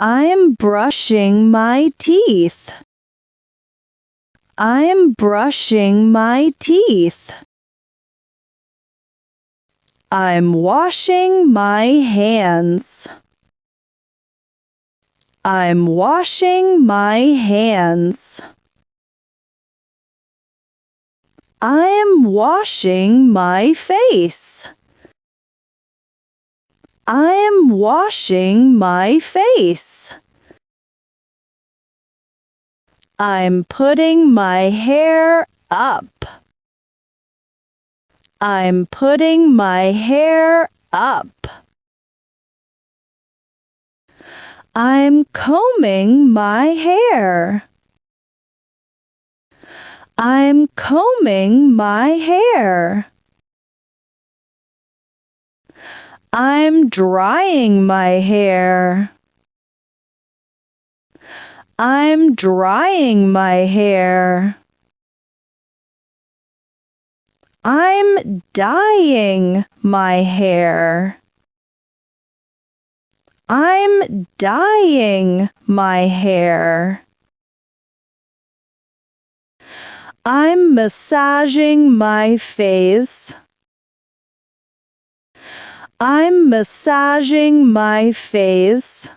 I'm brushing my teeth. I'm brushing my teeth. I'm washing my hands. I'm washing my hands. I am washing my face. I am washing my face. I'm putting my hair up. I'm putting my hair up. I'm combing my hair. I'm combing my hair. I'm drying my hair. I'm drying my hair. I'm dyeing my hair. I'm dyeing my hair. I'm massaging my face. I'm massaging my face.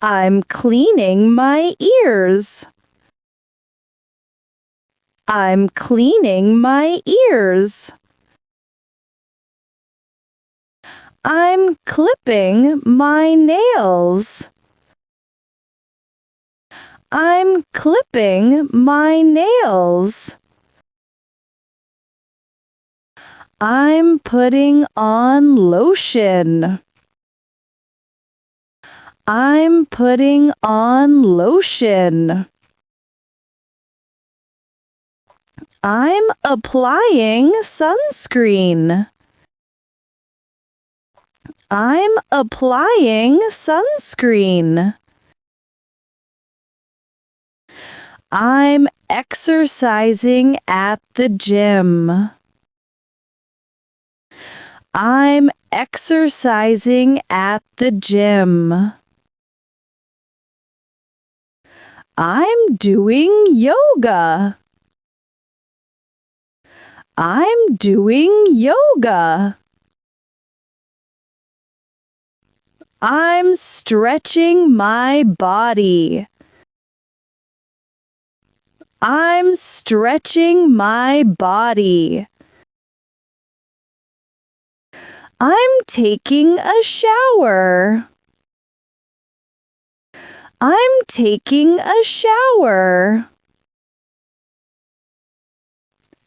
I'm cleaning my ears. I'm cleaning my ears. I'm clipping my nails. I'm clipping my nails. I'm putting on lotion. I'm putting on lotion. I'm applying sunscreen. I'm applying sunscreen. I'm exercising at the gym. I'm exercising at the gym. I'm doing yoga. I'm doing yoga. I'm stretching my body. I'm stretching my body. I'm taking a shower. I'm taking a shower.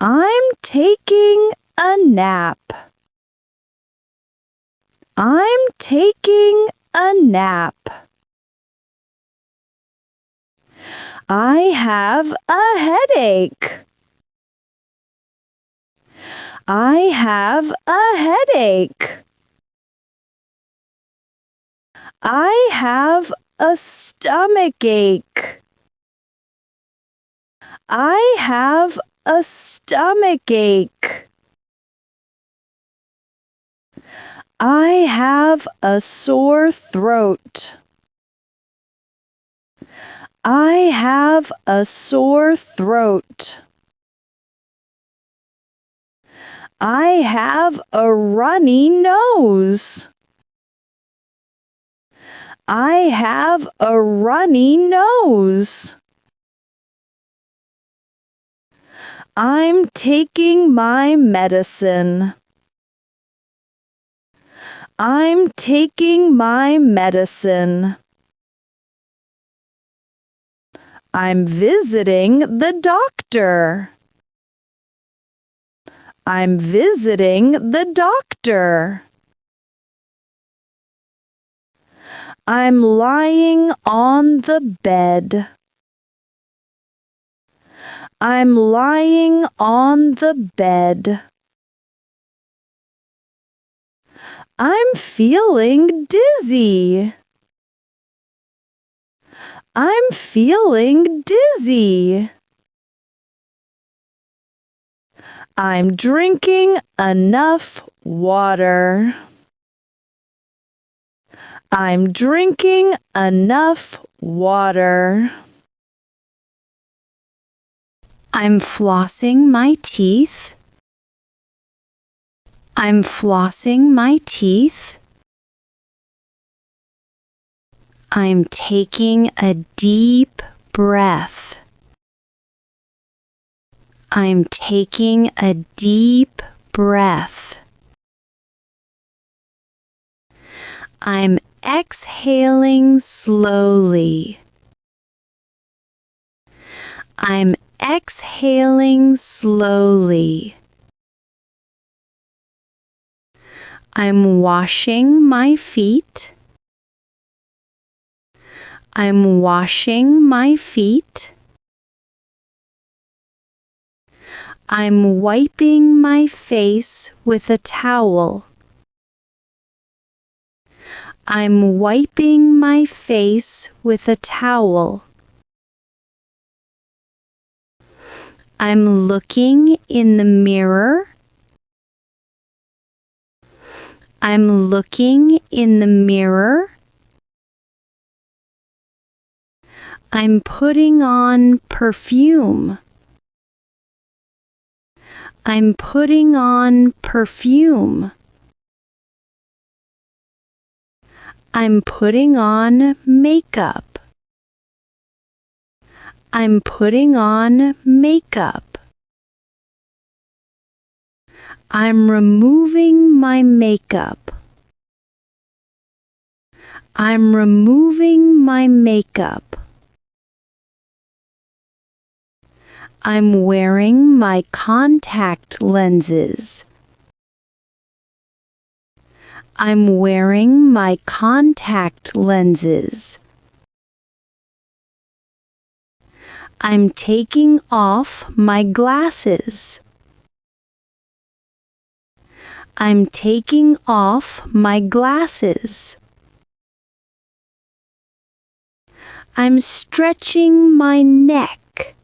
I'm taking a nap. I'm taking a nap. I have a headache. I have a headache. I have a stomach ache. I have a stomach ache. I have a sore throat. I have a sore throat. I have a runny nose. I have a runny nose. I'm taking my medicine. I'm taking my medicine. I'm visiting the doctor. I'm visiting the doctor. I'm lying on the bed. I'm lying on the bed. I'm feeling dizzy. I'm feeling dizzy. I'm drinking enough water. I'm drinking enough water. I'm flossing my teeth. I'm flossing my teeth. I'm taking a deep breath. I'm taking a deep breath. I'm exhaling slowly. I'm exhaling slowly. I'm washing my feet. I'm washing my feet. I'm wiping my face with a towel. I'm wiping my face with a towel. I'm looking in the mirror. I'm looking in the mirror. I'm putting on perfume. I'm putting on perfume. I'm putting on makeup. I'm putting on makeup. I'm removing my makeup. I'm removing my makeup. I'm wearing my contact lenses. I'm wearing my contact lenses. I'm taking off my glasses. I'm taking off my glasses. I'm stretching my neck.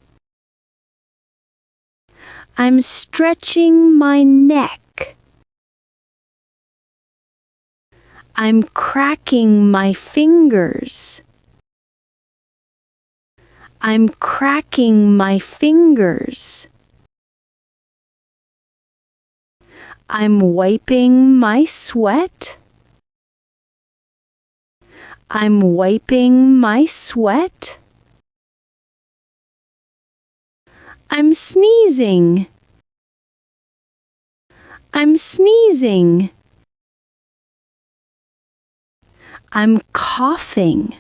I'm stretching my neck. I'm cracking my fingers. I'm cracking my fingers. I'm wiping my sweat. I'm wiping my sweat. I'm sneezing. I'm sneezing. I'm coughing.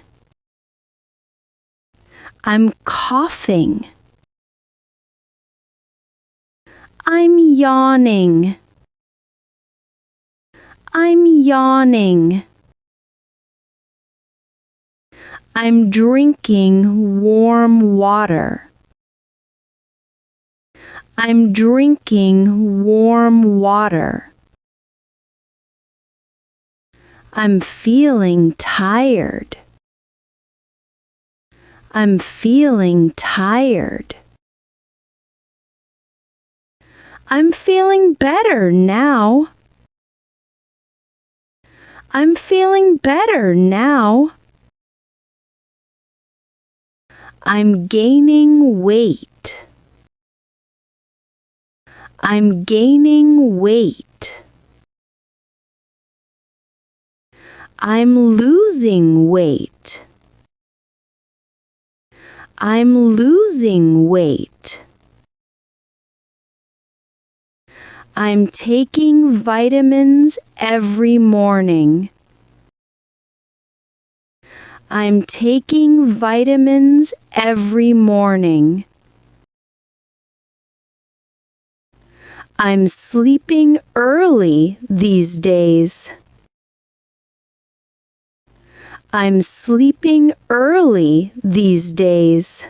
I'm coughing. I'm yawning. I'm yawning. I'm drinking warm water. I'm drinking warm water. I'm feeling tired. I'm feeling tired. I'm feeling better now. I'm feeling better now. I'm gaining weight. I'm gaining weight. I'm losing weight. I'm losing weight. I'm taking vitamins every morning. I'm taking vitamins every morning. I'm sleeping early these days. I'm sleeping early these days.